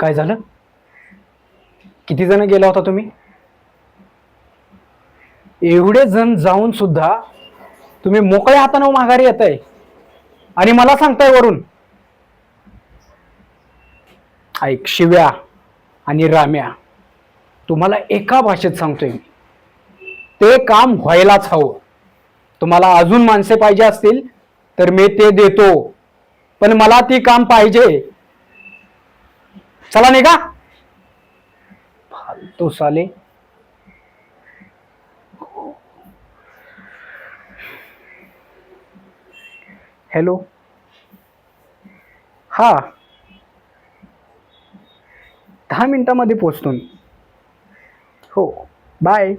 काय झालं? किती जण गेला होता तुम्ही? एवढे जण जाऊन सुद्धा तुम्ही मोकळ्या हाताने माघारी येताय आणि मला सांगताय वरून. ऐक शिव्या आणि राम्या, तुम्हाला एका भाषेत सांगतोय मी, ते काम व्हायलाच हवं. तुम्हाला अजून माणसे पाहिजे असतील तर मी ते देतो, पण मला ती काम पाहिजे. चला निघा फालतू साले. हॅलो. हा, 10 मिनिटांमध्ये पोचतो मी. हो, बाय.